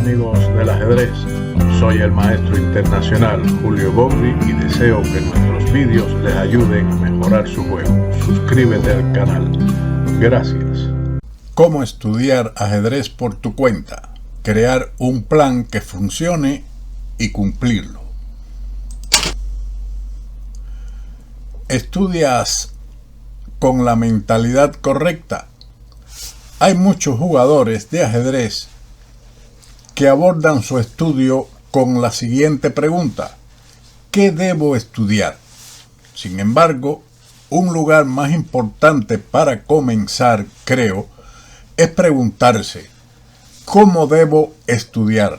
amigos del ajedrez, soy el maestro internacional Julio Bobri y deseo que nuestros vídeos les ayuden a mejorar su juego. Suscríbete al canal. Gracias. ¿Cómo estudiar ajedrez por tu cuenta? Crear un plan que funcione y cumplirlo. ¿Estudias con la mentalidad correcta? Hay muchos jugadores de ajedrez que abordan su estudio con la siguiente pregunta: ¿qué debo estudiar? Sin embargo, un lugar más importante para comenzar, creo, es preguntarse: ¿cómo debo estudiar?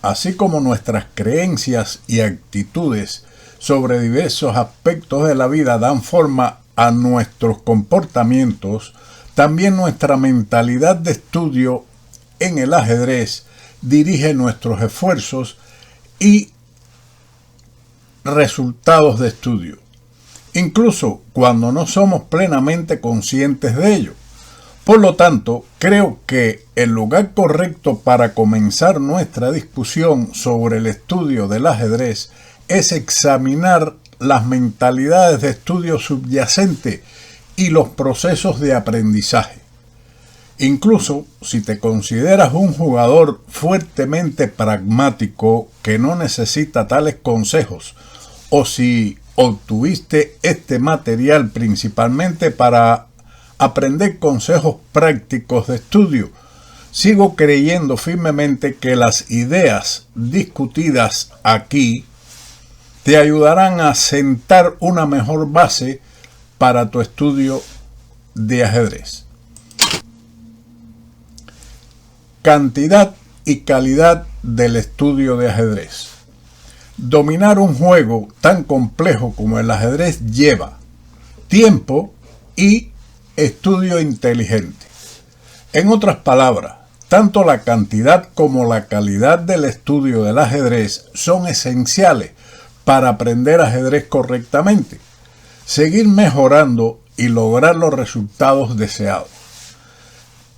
Así como nuestras creencias y actitudes sobre diversos aspectos de la vida dan forma a nuestros comportamientos, también nuestra mentalidad de estudio en el ajedrez dirige nuestros esfuerzos y resultados de estudio, incluso cuando no somos plenamente conscientes de ello. Por lo tanto, creo que el lugar correcto para comenzar nuestra discusión sobre el estudio del ajedrez es examinar las mentalidades de estudio subyacente y los procesos de aprendizaje. Incluso si te consideras un jugador fuertemente pragmático que no necesita tales consejos, o si obtuviste este material principalmente para aprender consejos prácticos de estudio, sigo creyendo firmemente que las ideas discutidas aquí te ayudarán a sentar una mejor base para tu estudio de ajedrez. Cantidad y calidad del estudio de ajedrez. Dominar un juego tan complejo como el ajedrez lleva tiempo y estudio inteligente. En otras palabras, tanto la cantidad como la calidad del estudio del ajedrez son esenciales para aprender ajedrez correctamente, seguir mejorando y lograr los resultados deseados.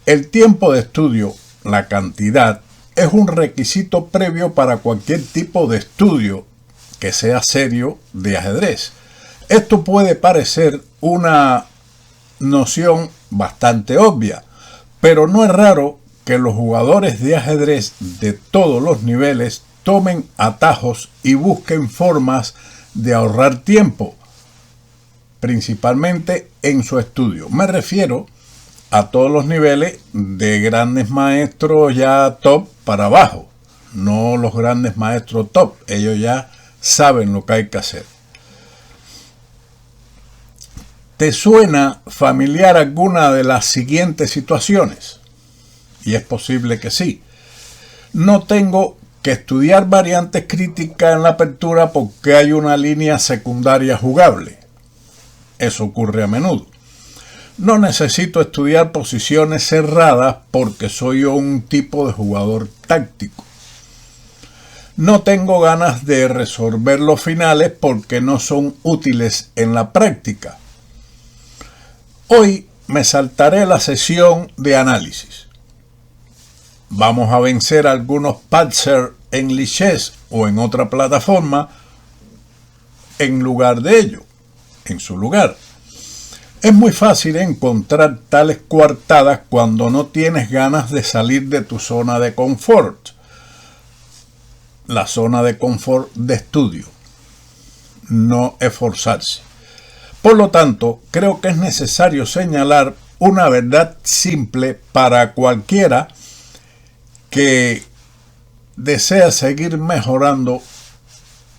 El tiempo de estudio, la cantidad, es un requisito previo para cualquier tipo de estudio que sea serio de ajedrez. Esto puede parecer una noción bastante obvia, pero no es raro que los jugadores de ajedrez de todos los niveles tomen atajos y busquen formas de ahorrar tiempo, principalmente en su estudio. Me refiero a todos los niveles, de grandes maestros ya top para abajo, no los grandes maestros top. Ellos ya saben lo que hay que hacer. ¿Te suena familiar alguna de las siguientes situaciones? Y es posible que sí. No tengo que estudiar variantes críticas en la apertura porque hay una línea secundaria jugable. Eso ocurre a menudo. No necesito estudiar posiciones cerradas porque soy un tipo de jugador táctico. No tengo ganas de resolver los finales porque no son útiles en la práctica. Hoy me saltaré la sesión de análisis. Vamos a vencer algunos patzers en Lichess o en otra plataforma en lugar de ello, en su lugar. Es muy fácil encontrar tales coartadas cuando no tienes ganas de salir de tu zona de confort, la zona de confort de estudio, no esforzarse. Por lo tanto, creo que es necesario señalar una verdad simple para cualquiera que desea seguir mejorando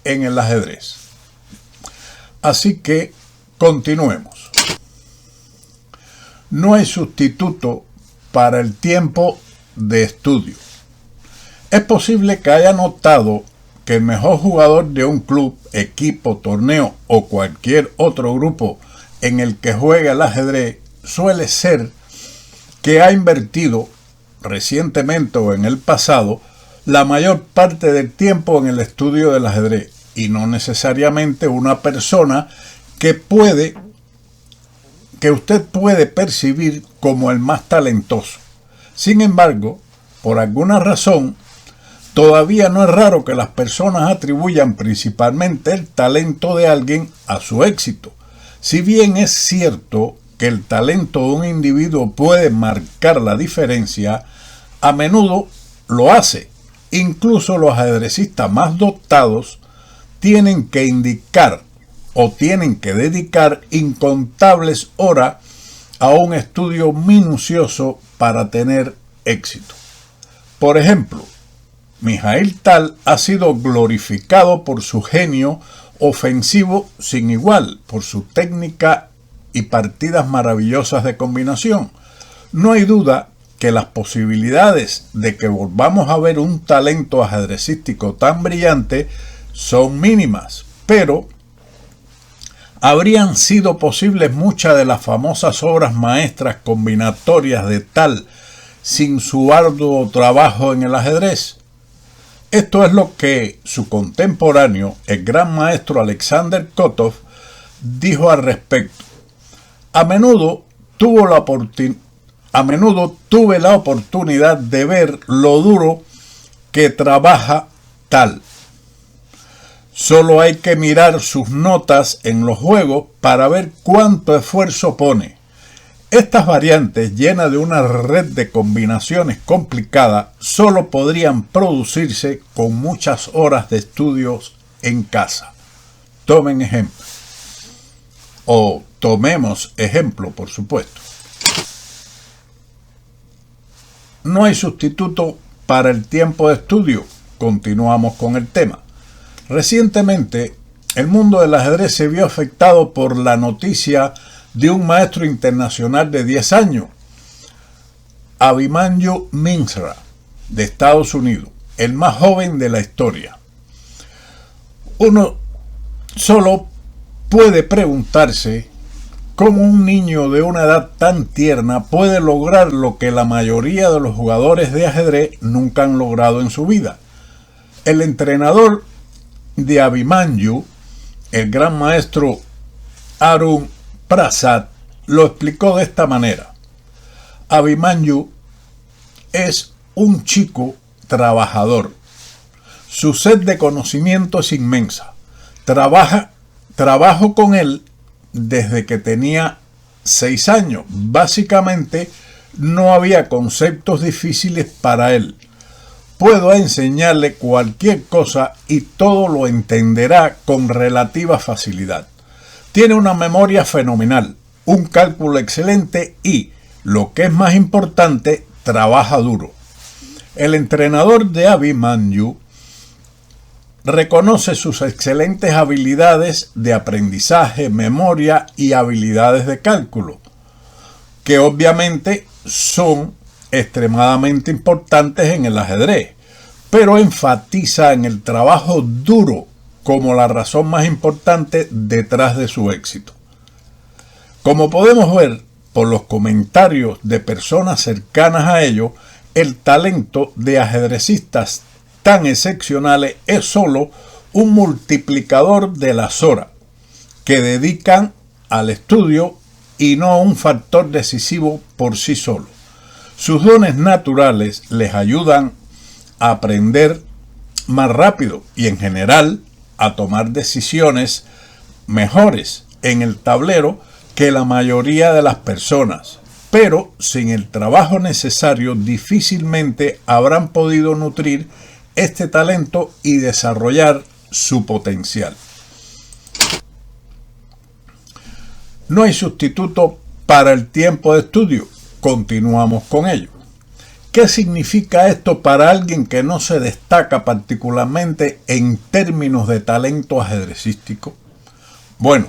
en el ajedrez. Así que continuemos. No hay sustituto para el tiempo de estudio. Es posible que haya notado que el mejor jugador de un club, equipo, torneo o cualquier otro grupo en el que juega el ajedrez suele ser que ha invertido recientemente o en el pasado la mayor parte del tiempo en el estudio del ajedrez, y no necesariamente una persona que usted puede percibir como el más talentoso. Sin embargo, Por alguna razón, todavía no es raro que las personas atribuyan principalmente el talento de alguien a su éxito. Si bien es cierto que el talento de un individuo puede marcar la diferencia, a menudo lo hace. Incluso los ajedrecistas más dotados tienen que dedicar incontables horas a un estudio minucioso para tener éxito. Por ejemplo, Mikhail Tal ha sido glorificado por su genio ofensivo sin igual, por su técnica y partidas maravillosas de combinación. No hay duda que las posibilidades de que volvamos a ver un talento ajedrecístico tan brillante son mínimas, pero habrían sido posibles muchas de las famosas obras maestras combinatorias de Tal sin su arduo trabajo en el ajedrez. Esto es lo que su contemporáneo, el gran maestro Alexander Kotov, dijo al respecto. A menudo tuve la oportunidad de ver lo duro que trabaja Tal. Solo hay que mirar sus notas en los juegos para ver cuánto esfuerzo pone. Estas variantes, llenas de una red de combinaciones complicadas, solo podrían producirse con muchas horas de estudios en casa. Tomen ejemplo. O tomemos ejemplo, por supuesto. No hay sustituto para el tiempo de estudio. Continuamos con el tema. Recientemente, el mundo del ajedrez se vio afectado por la noticia de un maestro internacional de 10 años, Abhimanyu Mishra, de Estados Unidos, el más joven de la historia. Uno solo puede preguntarse cómo un niño de una edad tan tierna puede lograr lo que la mayoría de los jugadores de ajedrez nunca han logrado en su vida. El entrenador de Abhimanyu, el gran maestro Arun Prasad, lo explicó de esta manera. Abhimanyu es un chico trabajador. Su sed de conocimiento es inmensa. Trabajo con él desde que tenía 6 años. Básicamente, no había conceptos difíciles para él. Puedo enseñarle cualquier cosa y todo lo entenderá con relativa facilidad. Tiene una memoria fenomenal, un cálculo excelente y, lo que es más importante, trabaja duro. El entrenador de Abhimanyu reconoce sus excelentes habilidades de aprendizaje, memoria y habilidades de cálculo, que obviamente son extremadamente importantes en el ajedrez, pero enfatiza en el trabajo duro como la razón más importante detrás de su éxito. Como podemos ver por los comentarios de personas cercanas a ello, el talento de ajedrecistas tan excepcionales es solo un multiplicador de las horas que dedican al estudio y no un factor decisivo por sí solo. Sus dones naturales les ayudan a aprender más rápido y en general a tomar decisiones mejores en el tablero que la mayoría de las personas, pero sin el trabajo necesario difícilmente habrán podido nutrir este talento y desarrollar su potencial. No hay sustituto para el tiempo de estudio. Continuamos con ello. ¿Qué significa esto para alguien que no se destaca particularmente en términos de talento ajedrecístico? Bueno,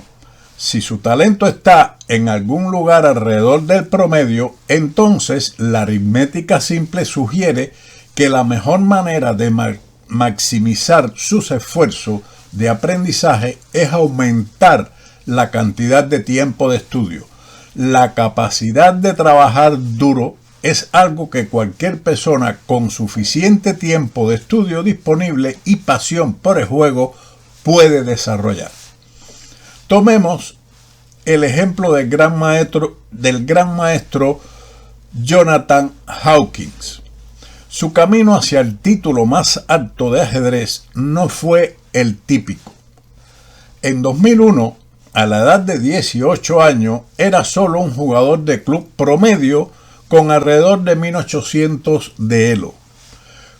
si su talento está en algún lugar alrededor del promedio, entonces la aritmética simple sugiere que la mejor manera de maximizar sus esfuerzos de aprendizaje es aumentar la cantidad de tiempo de estudio. La capacidad de trabajar duro es algo que cualquier persona con suficiente tiempo de estudio disponible y pasión por el juego puede desarrollar. Tomemos el ejemplo del gran maestro Jonathan Hawkins. Su camino hacia el título más alto de ajedrez no fue el típico. En 2001, a la edad de 18 años, era solo un jugador de club promedio con alrededor de 1800 de elo.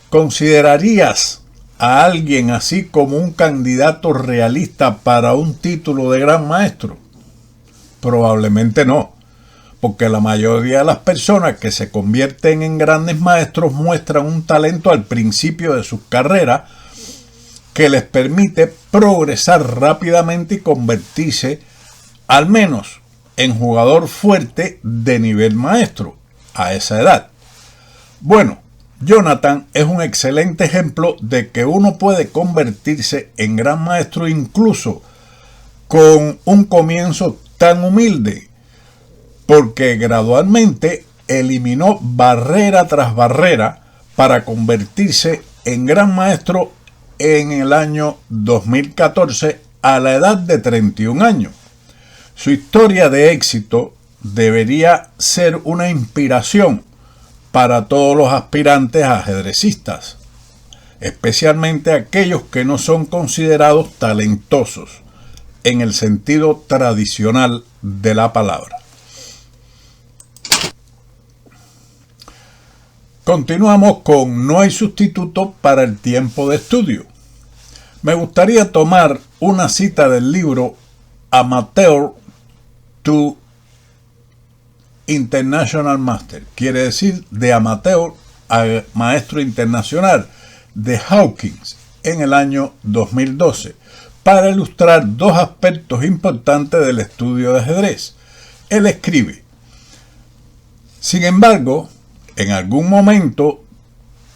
¿Considerarías a alguien así como un candidato realista para un título de gran maestro? Probablemente no, porque la mayoría de las personas que se convierten en grandes maestros muestran un talento al principio de sus carreras que les permite progresar rápidamente y convertirse al menos en jugador fuerte de nivel maestro a esa edad. Bueno, Jonathan es un excelente ejemplo de que uno puede convertirse en gran maestro incluso con un comienzo tan humilde, porque gradualmente eliminó barrera tras barrera para convertirse en gran maestro en el año 2014 a la edad de 31 años. Su historia de éxito debería ser una inspiración para todos los aspirantes ajedrecistas, especialmente aquellos que no son considerados talentosos en el sentido tradicional de la palabra. Continuamos con No hay sustituto para el tiempo de estudio. Me gustaría tomar una cita del libro Amateur to International Master, quiere decir de amateur a maestro internacional, de Hawkins, en el año 2012, para ilustrar dos aspectos importantes del estudio de ajedrez. Él escribe: sin embargo, en algún momento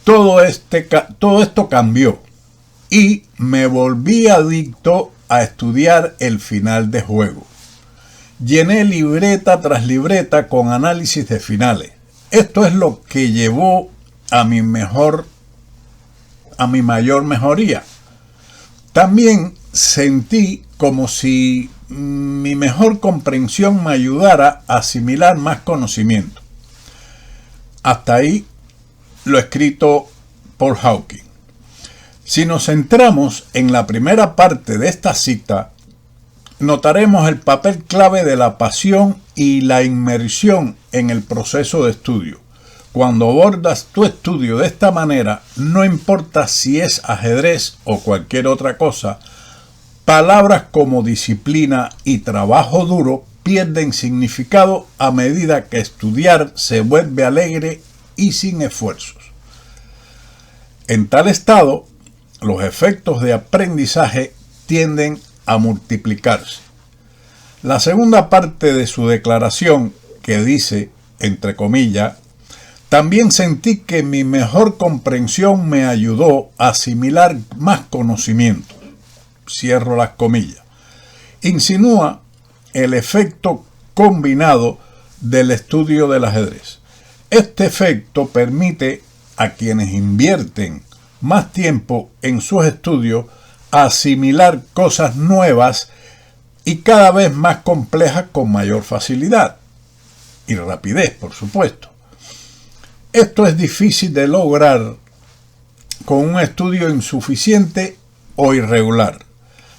todo esto cambió y me volví adicto a estudiar el final de juego. Llené libreta tras libreta con análisis de finales. Esto es lo que llevó a mi mayor mejoría. También sentí como si mi mejor comprensión me ayudara a asimilar más conocimiento. Hasta ahí lo escrito por Hawking. Si nos centramos en la primera parte de esta cita, notaremos el papel clave de la pasión y la inmersión en el proceso de estudio. Cuando abordas tu estudio de esta manera, no importa si es ajedrez o cualquier otra cosa, palabras como disciplina y trabajo duro pierden significado a medida que estudiar se vuelve alegre y sin esfuerzos. En tal estado, los efectos de aprendizaje tienden a multiplicarse. La segunda parte de su declaración, que dice, entre comillas, también sentí que mi mejor comprensión me ayudó a asimilar más conocimiento, cierro las comillas, insinúa el efecto combinado del estudio del ajedrez. Este efecto permite a quienes invierten más tiempo en sus estudios asimilar cosas nuevas y cada vez más complejas con mayor facilidad y rapidez, por supuesto. Esto es difícil de lograr con un estudio insuficiente o irregular.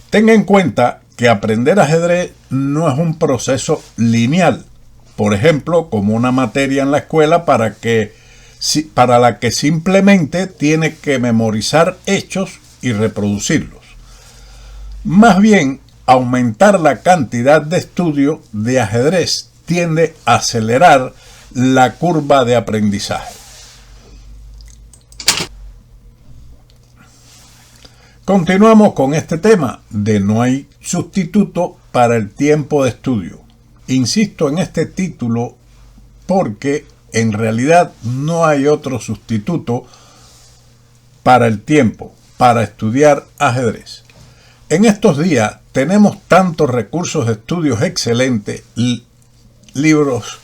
Tenga en cuenta que aprender ajedrez no es un proceso lineal, por ejemplo, como una materia en la escuela para la que simplemente tiene que memorizar hechos y reproducirlos. Más bien, aumentar la cantidad de estudio de ajedrez tiende a acelerar la curva de aprendizaje. Continuamos con este tema de no hay sustituto para el tiempo de estudio. Insisto en este título porque en realidad no hay otro sustituto para el tiempo, para estudiar ajedrez. En estos días tenemos tantos recursos de estudios excelentes, libros,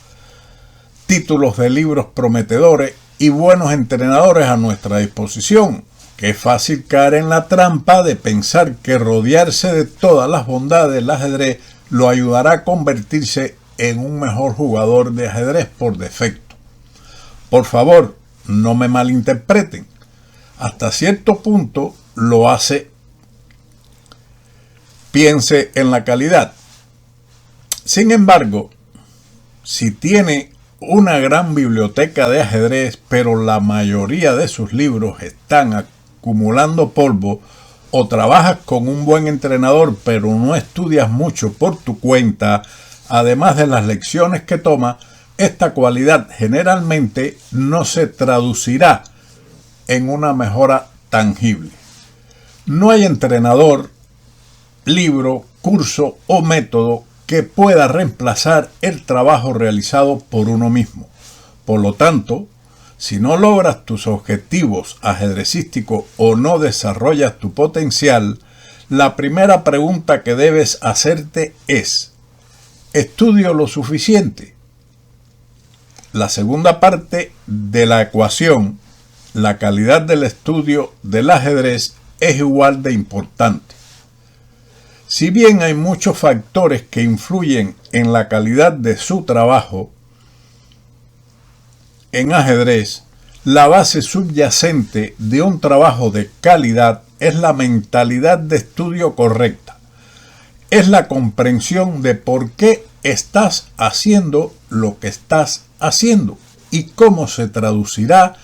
títulos de libros prometedores y buenos entrenadores a nuestra disposición, que es fácil caer en la trampa de pensar que rodearse de todas las bondades del ajedrez lo ayudará a convertirse en un mejor jugador de ajedrez por defecto. Por favor, no me malinterpreten. Hasta cierto punto lo hace. Piense en la calidad. Sin embargo, si tiene una gran biblioteca de ajedrez, pero la mayoría de sus libros están acumulando polvo, o trabajas con un buen entrenador, pero no estudias mucho por tu cuenta, además de las lecciones que toma, esta cualidad generalmente no se traducirá en una mejora tangible. No hay entrenador, libro, curso o método que pueda reemplazar el trabajo realizado por uno mismo. Por lo tanto, si no logras tus objetivos ajedrecísticos o no desarrollas tu potencial, la primera pregunta que debes hacerte es: ¿estudio lo suficiente? La segunda parte de la ecuación, la calidad del estudio del ajedrez, es igual de importante. Si bien hay muchos factores que influyen en la calidad de su trabajo en ajedrez, la base subyacente de un trabajo de calidad es la mentalidad de estudio correcta. Es la comprensión de por qué estás haciendo lo que estás haciendo y cómo se traducirá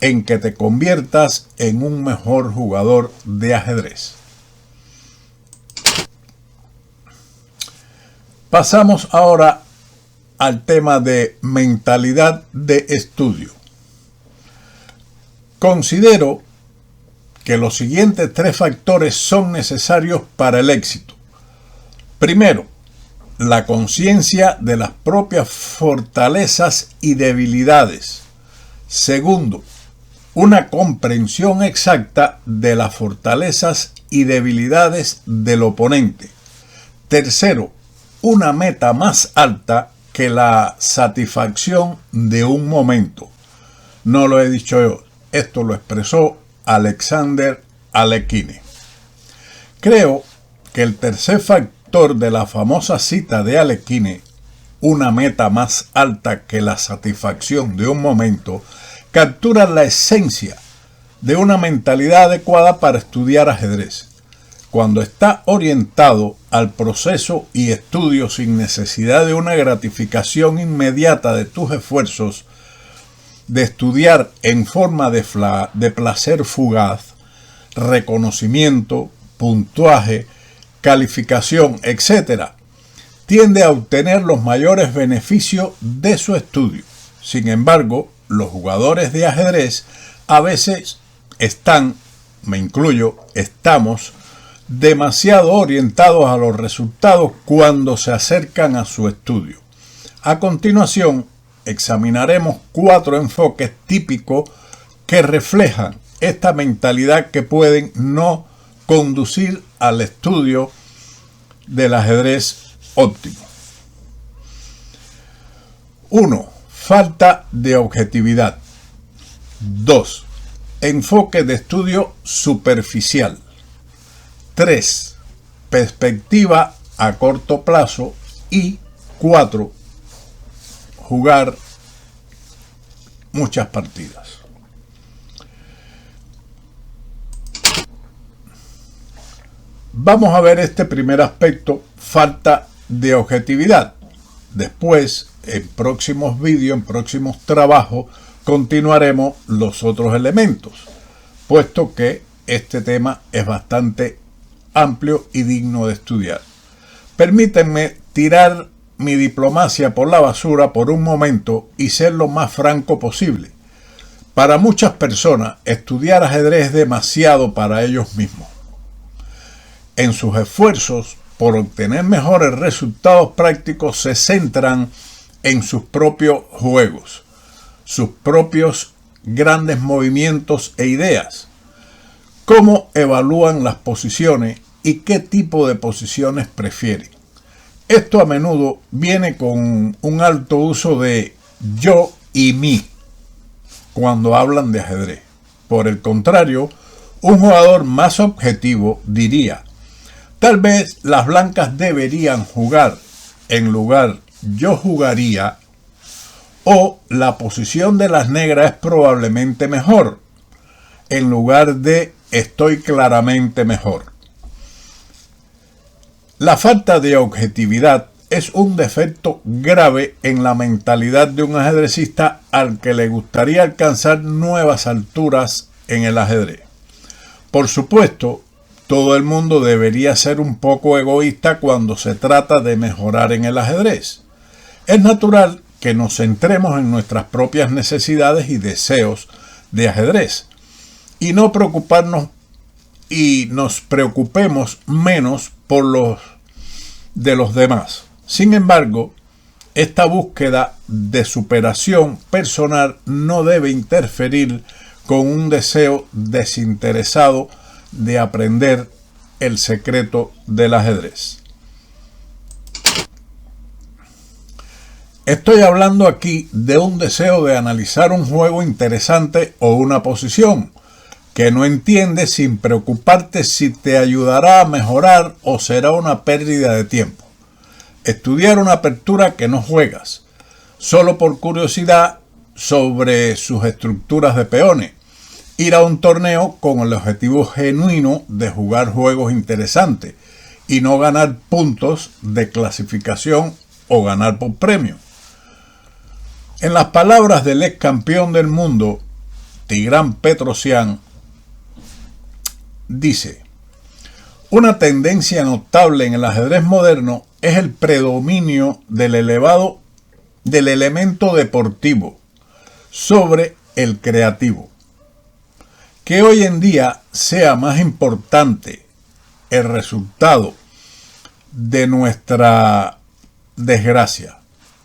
en que te conviertas en un mejor jugador de ajedrez. Pasamos ahora al tema de mentalidad de estudio. Considero que los siguientes 3 factores son necesarios para el éxito. Primero, la conciencia de las propias fortalezas y debilidades. Segundo, una comprensión exacta de las fortalezas y debilidades del oponente. Tercero, una meta más alta que la satisfacción de un momento. No lo he dicho yo, esto lo expresó Alexander Alekhine. Creo que el tercer factor de la famosa cita de Alekhine, una meta más alta que la satisfacción de un momento, captura la esencia de una mentalidad adecuada para estudiar ajedrez. Cuando está orientado al proceso y estudio sin necesidad de una gratificación inmediata de tus esfuerzos, de estudiar en forma de placer fugaz, reconocimiento, puntuaje, calificación, etc., tiende a obtener los mayores beneficios de su estudio. Sin embargo, los jugadores de ajedrez a veces estamos demasiado orientados a los resultados cuando se acercan a su estudio. A continuación, examinaremos 4 enfoques típicos que reflejan esta mentalidad que pueden no conducir al estudio del ajedrez óptimo. 1. Falta de objetividad. 2. Enfoque de estudio superficial. 3. Perspectiva a corto plazo. Y 4. Jugar muchas partidas. Vamos a ver este primer aspecto, falta de objetividad. Después, en próximos vídeos, en próximos trabajos, continuaremos los otros elementos, puesto que este tema es bastante amplio y digno de estudiar. Permítanme tirar mi diplomacia por la basura por un momento y ser lo más franco posible. Para muchas personas, estudiar ajedrez es demasiado para ellos mismos. En sus esfuerzos por obtener mejores resultados prácticos se centran en sus propios juegos, sus propios grandes movimientos e ideas. ¿Cómo evalúan las posiciones y qué tipo de posiciones prefieren? Esto a menudo viene con un alto uso de yo y mí cuando hablan de ajedrez. Por el contrario, un jugador más objetivo diría: tal vez las blancas deberían jugar en lugar yo jugaría, o la posición de las negras es probablemente mejor, en lugar de estoy claramente mejor. La falta de objetividad es un defecto grave en la mentalidad de un ajedrecista al que le gustaría alcanzar nuevas alturas en el ajedrez. Por supuesto, todo el mundo debería ser un poco egoísta cuando se trata de mejorar en el ajedrez. Es natural que nos centremos en nuestras propias necesidades y deseos de ajedrez y no preocuparnos y nos preocupemos menos por los de los demás. Sin embargo, esta búsqueda de superación personal no debe interferir con un deseo desinteresado de aprender el secreto del ajedrez. Estoy hablando aquí de un deseo de analizar un juego interesante o una posición que no entiendes sin preocuparte si te ayudará a mejorar o será una pérdida de tiempo. Estudiar una apertura que no juegas, solo por curiosidad sobre sus estructuras de peones. Ir a un torneo con el objetivo genuino de jugar juegos interesantes y no ganar puntos de clasificación o ganar por premio. En las palabras del ex campeón del mundo, Tigran Petrosyan, dice: una tendencia notable en el ajedrez moderno es el predominio del elemento deportivo sobre el creativo. Que hoy en día sea más importante el resultado de nuestra desgracia.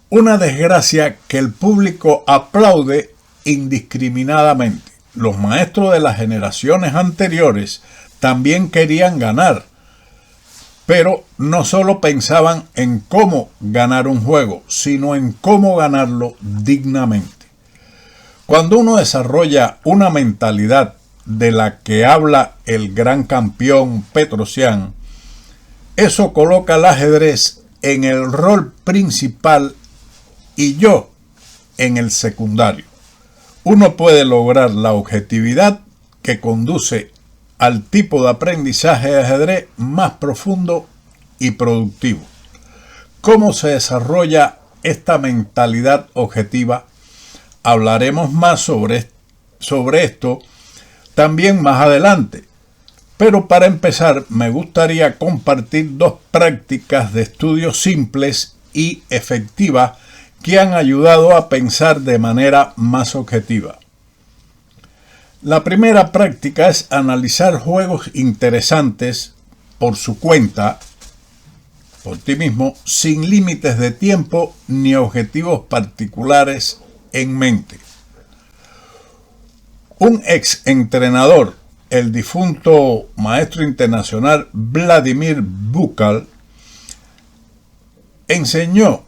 Una desgracia que el público aplaude indiscriminadamente. Los maestros de las generaciones anteriores también querían ganar, pero no solo pensaban en cómo ganar un juego, sino en cómo ganarlo dignamente. Cuando uno desarrolla una mentalidad de la que habla el gran campeón Petrosyan, eso coloca al ajedrez en el rol principal y yo en el secundario. Uno puede lograr la objetividad que conduce al tipo de aprendizaje de ajedrez más profundo y productivo. ¿Cómo se desarrolla esta mentalidad objetiva? Hablaremos más sobre esto también más adelante. Pero para empezar, me gustaría compartir dos prácticas de estudio simples y efectivas que han ayudado a pensar de manera más objetiva. La primera práctica es analizar juegos interesantes por su cuenta, por ti mismo, sin límites de tiempo ni objetivos particulares en mente. Un ex entrenador, el difunto maestro internacional Vladimir Bukal, enseñó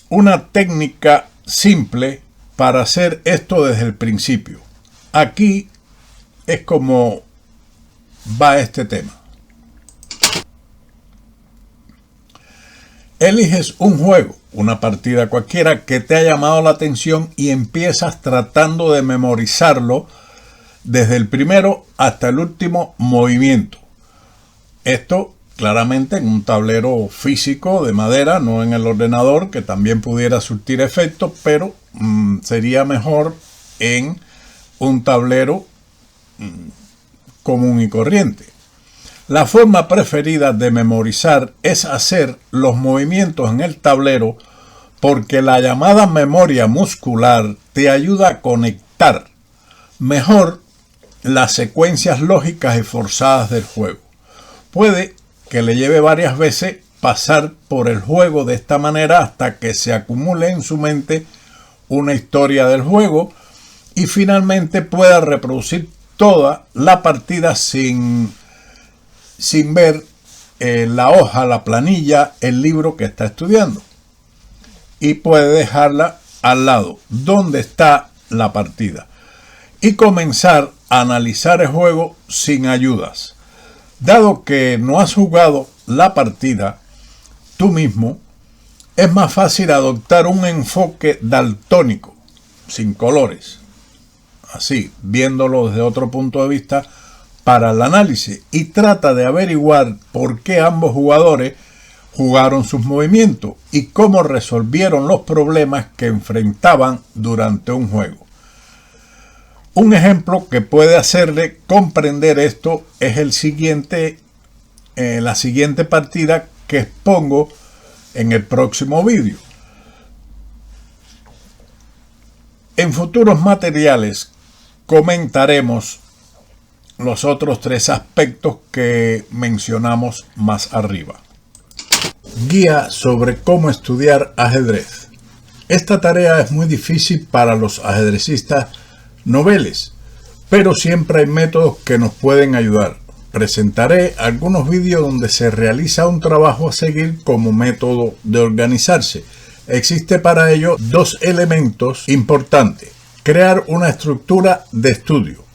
una técnica simple para hacer esto desde el principio. Aquí es como va este tema. Eliges un juego, una partida cualquiera que te ha llamado la atención y empiezas tratando de memorizarlo desde el primero hasta el último movimiento. Esto claramente en un tablero físico de madera, no en el ordenador, que también pudiera surtir efectos, pero sería mejor en un tablero común y corriente. La forma preferida de memorizar es hacer los movimientos en el tablero porque la llamada memoria muscular te ayuda a conectar mejor las secuencias lógicas y forzadas del juego. Puede que le lleve varias veces pasar por el juego de esta manera hasta que se acumule en su mente una historia del juego y finalmente pueda reproducir toda la partida sin ver la hoja, la planilla, el libro que está estudiando. Y puede dejarla al lado, donde está la partida. Y comenzar a analizar el juego sin ayudas. Dado que no has jugado la partida tú mismo, es más fácil adoptar un enfoque daltónico, sin colores, así, viéndolo desde otro punto de vista para el análisis, y trata de averiguar por qué ambos jugadores jugaron sus movimientos y cómo resolvieron los problemas que enfrentaban durante un juego. Un ejemplo que puede hacerle comprender esto es la siguiente partida que expongo en el próximo vídeo. En futuros materiales comentaremos los otros 3 aspectos que mencionamos más arriba. Guía sobre cómo estudiar ajedrez. Esta tarea es muy difícil para los ajedrecistas noveles, pero siempre hay métodos que nos pueden ayudar. Presentaré algunos vídeos donde se realiza un trabajo a seguir como método de organizarse. Existe para ello 2 elementos importantes: crear una estructura de estudio.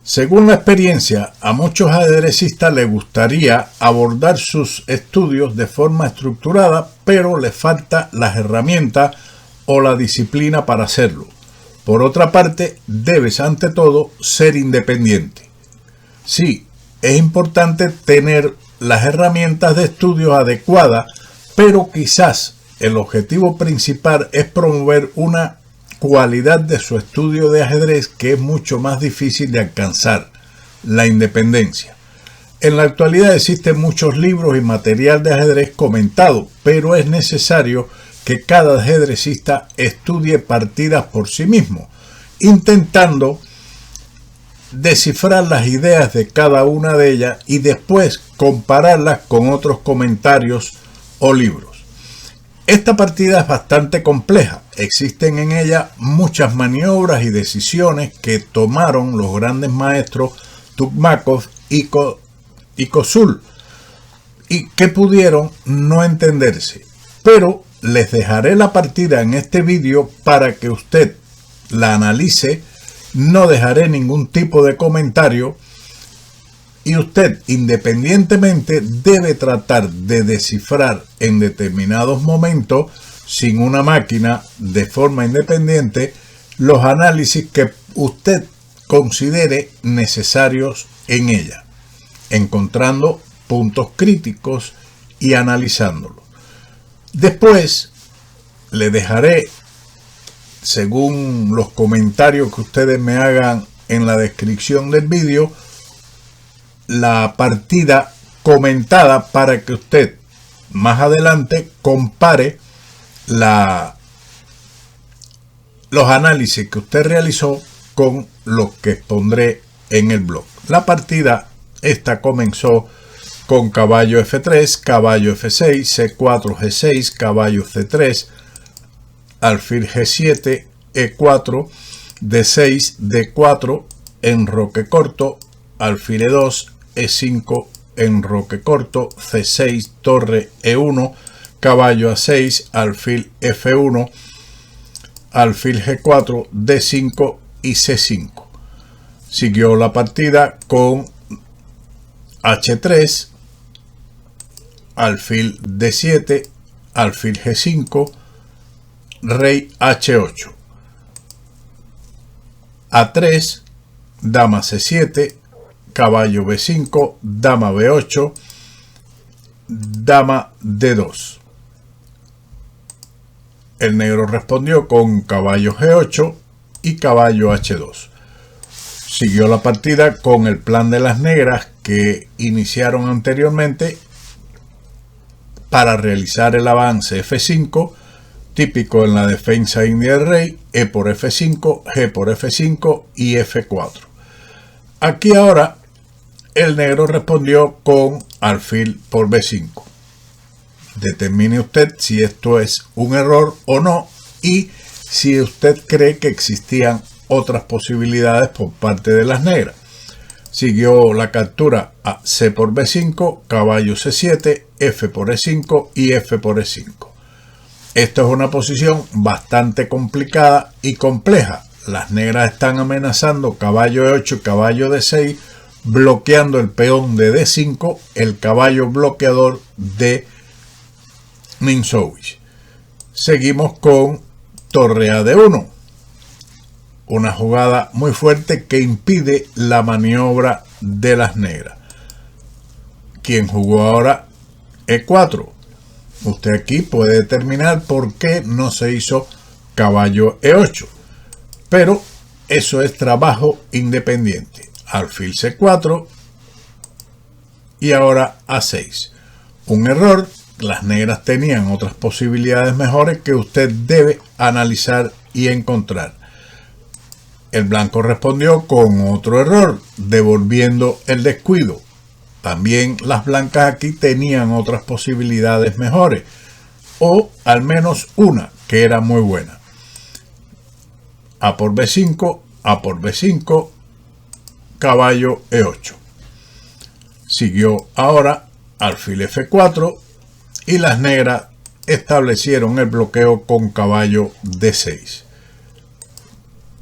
Según la experiencia, a muchos ajedrecistas les gustaría abordar sus estudios de forma estructurada, pero les falta las herramientas o la disciplina para hacerlo. Por otra parte, debes ante todo ser independiente. Sí, es importante tener las herramientas de estudio adecuadas, pero quizás el objetivo principal es promover una cualidad de su estudio de ajedrez que es mucho más difícil de alcanzar: la independencia. En la actualidad existen muchos libros y material de ajedrez comentado, pero es necesario que cada ajedrecista estudie partidas por sí mismo, intentando descifrar las ideas de cada una de ellas y después compararlas con otros comentarios o libros. Esta partida es bastante compleja. Existen en ella muchas maniobras y decisiones que tomaron los grandes maestros Tukmakov y Kozul y que pudieron no entenderse. Pero les dejaré la partida en este vídeo para que usted la analice. No dejaré ningún tipo de comentario y usted independientemente debe tratar de descifrar en determinados momentos, sin una máquina, de forma independiente, los análisis que usted considere necesarios en ella, encontrando puntos críticos y analizándolos. Después le dejaré, según los comentarios que ustedes me hagan en la descripción del vídeo, la partida comentada para que usted más adelante compare los análisis que usted realizó con los que expondré en el blog. La partida esta comenzó con caballo F3, caballo F6, C4, G6, caballo C3, alfil G7, E4, D6, D4, enroque corto, alfil E2, E5, enroque corto, C6, torre E1, caballo A6, alfil F1, alfil G4, D5 y C5. Siguió la partida con H3, alfil D7, alfil G5, rey H8, A3, dama C7, caballo B5, dama B8, dama D2. El negro respondió con caballo G8 y caballo H2. Siguió la partida con el plan de las negras que iniciaron anteriormente para realizar el avance F5, típico en la defensa india del rey, E por F5, G por F5 y F4. Aquí ahora el negro respondió con alfil por B5. Determine usted si esto es un error o no y si usted cree que existían otras posibilidades por parte de las negras. Siguió la captura a C por B5, caballo C7, F por E5 y F por E5. Esto es una posición bastante complicada y compleja. Las negras están amenazando caballo E8 y caballo D6, bloqueando el peón de D5, el caballo bloqueador de Ninsovic. Seguimos con torre a D1. Una jugada muy fuerte que impide la maniobra de las negras. Quien jugó ahora E4. Usted aquí puede determinar por qué no se hizo caballo E8. Pero eso es trabajo independiente. Alfil C4 y ahora A6. Un error. Las negras tenían otras posibilidades mejores que usted debe analizar y encontrar. El blanco respondió con otro error, devolviendo el descuido. También las blancas aquí tenían otras posibilidades mejores, o al menos una que era muy buena. A por B5, A por B5, caballo E8. Siguió ahora alfil F4 y las negras establecieron el bloqueo con caballo D6.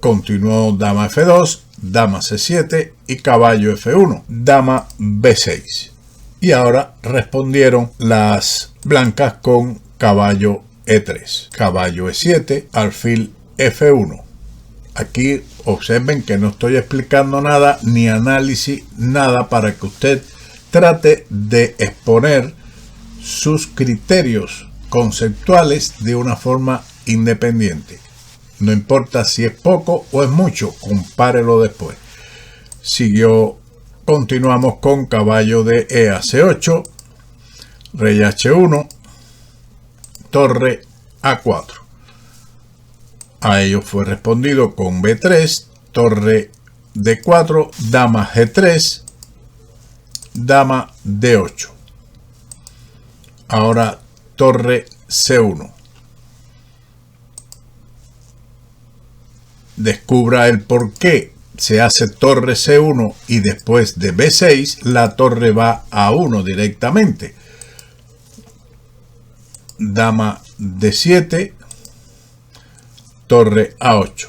Continuó dama F2, dama C7 y caballo F1, dama B6. Y ahora respondieron las blancas con caballo E3, caballo E7, alfil F1. Aquí observen que no estoy explicando nada ni análisis, nada, para que usted trate de exponer sus criterios conceptuales de una forma independiente. No importa si es poco o es mucho, compárelo después. Continuamos con caballo de E a C8, rey H1, torre A4. A ello fue respondido con B3, torre D4, dama G3, dama D8. Ahora torre C1. Descubra el por qué se hace torre C1 y después de B6 la torre va a 1 directamente. Dama D7, torre A8.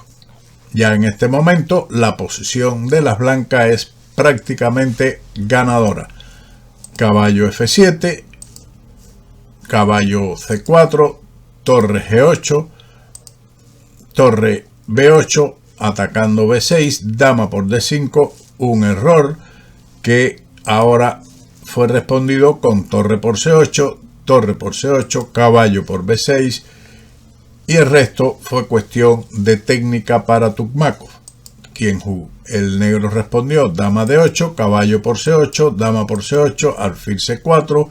Ya en este momento la posición de las blancas es prácticamente ganadora. Caballo F7, caballo C4, torre G8, torre B8, atacando B6, dama por D5, un error que ahora fue respondido con torre por C8, torre por C8, caballo por B6, y el resto fue cuestión de técnica para Tukmakov. El negro respondió dama D8, caballo por C8, dama por C8, alfil C4,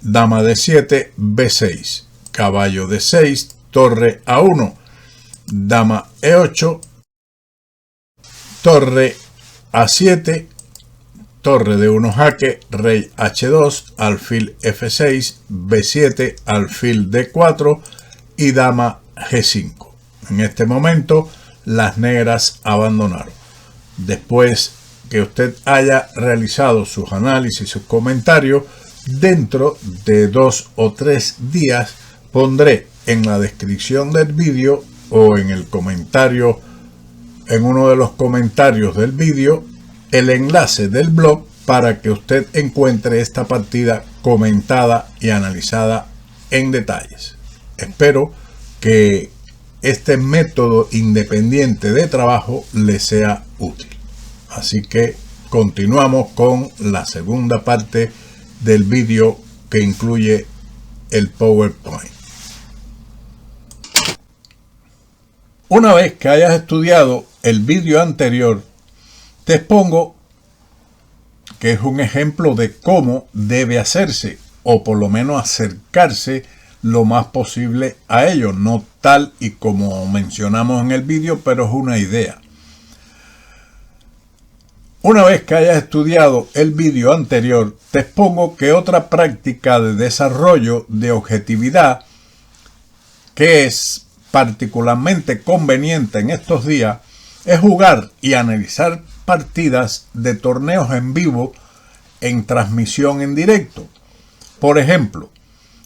dama D7, B6, caballo D6, torre A1, dama E8, torre A7, torre D1 jaque, rey H2, alfil F6, B7, alfil D4 y dama G5. En este momento las negras abandonaron. Después que usted haya realizado sus análisis, sus comentarios, dentro de 2 o 3 días pondré en la descripción del vídeo o en el comentario, en uno de los comentarios del vídeo, el enlace del blog para que usted encuentre esta partida comentada y analizada en detalles. Espero que este método independiente de trabajo le sea útil. Así que continuamos con la segunda parte del vídeo que incluye el PowerPoint. Una vez que hayas estudiado el vídeo anterior, te expongo que es un ejemplo de cómo debe hacerse, o por lo menos acercarse lo más posible a ello, no tal y como mencionamos en el vídeo, pero es una idea. Una vez que hayas estudiado el vídeo anterior, te expongo que otra práctica de desarrollo de objetividad que es particularmente conveniente en estos días es jugar y analizar partidas de torneos en vivo en transmisión en directo. Por ejemplo,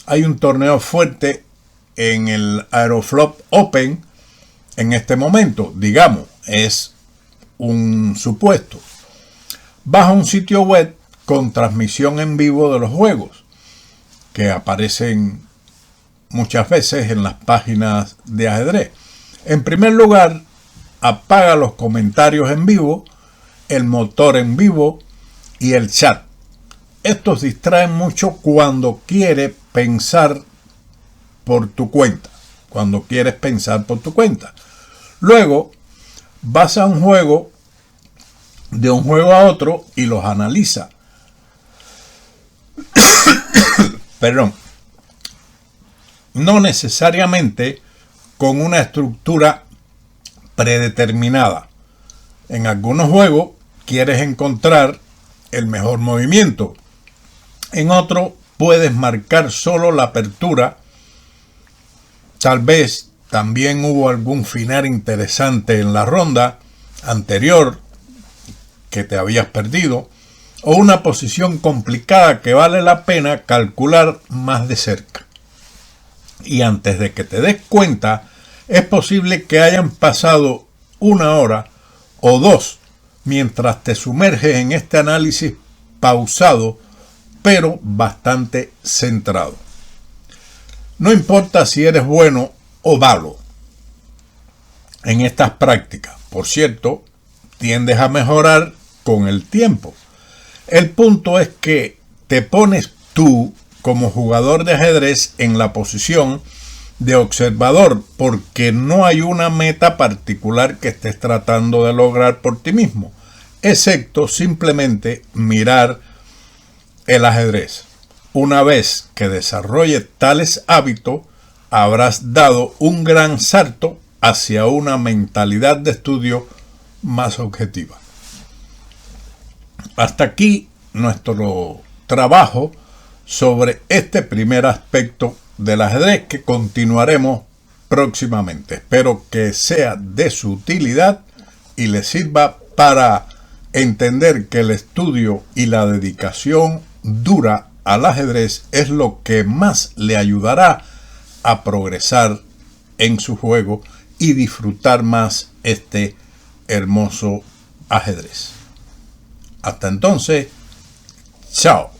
hay un torneo fuerte en el Aeroflot Open en este momento, digamos, es un supuesto. Vas a un sitio web con transmisión en vivo de los juegos que aparecen muchas veces en las páginas de ajedrez. En primer lugar, apaga los comentarios en vivo, el motor en vivo y el chat. Estos distraen mucho cuando quieres pensar por tu cuenta. Luego, vas a un juego, de un juego a otro y los analiza. Perdón. No necesariamente con una estructura predeterminada. En algunos juegos quieres encontrar el mejor movimiento. En otro puedes marcar solo la apertura. Tal vez también hubo algún final interesante en la ronda anterior que te habías perdido, o una posición complicada que vale la pena calcular más de cerca. Y antes de que te des cuenta, es posible que hayan pasado 1 hora o 2 mientras te sumerges en este análisis pausado, pero bastante centrado. No importa si eres bueno o malo en estas prácticas. Por cierto, tiendes a mejorar con el tiempo. El punto es que te pones tú como jugador de ajedrez en la posición de observador, porque no hay una meta particular que estés tratando de lograr por ti mismo, excepto simplemente mirar el ajedrez. Una vez que desarrolles tales hábitos, habrás dado un gran salto hacia una mentalidad de estudio más objetiva. Hasta aquí nuestro trabajo sobre este primer aspecto del ajedrez, que continuaremos próximamente. Espero que sea de su utilidad y le sirva para entender que el estudio y la dedicación dura al ajedrez es lo que más le ayudará a progresar en su juego y disfrutar más este hermoso ajedrez. Hasta entonces, chao.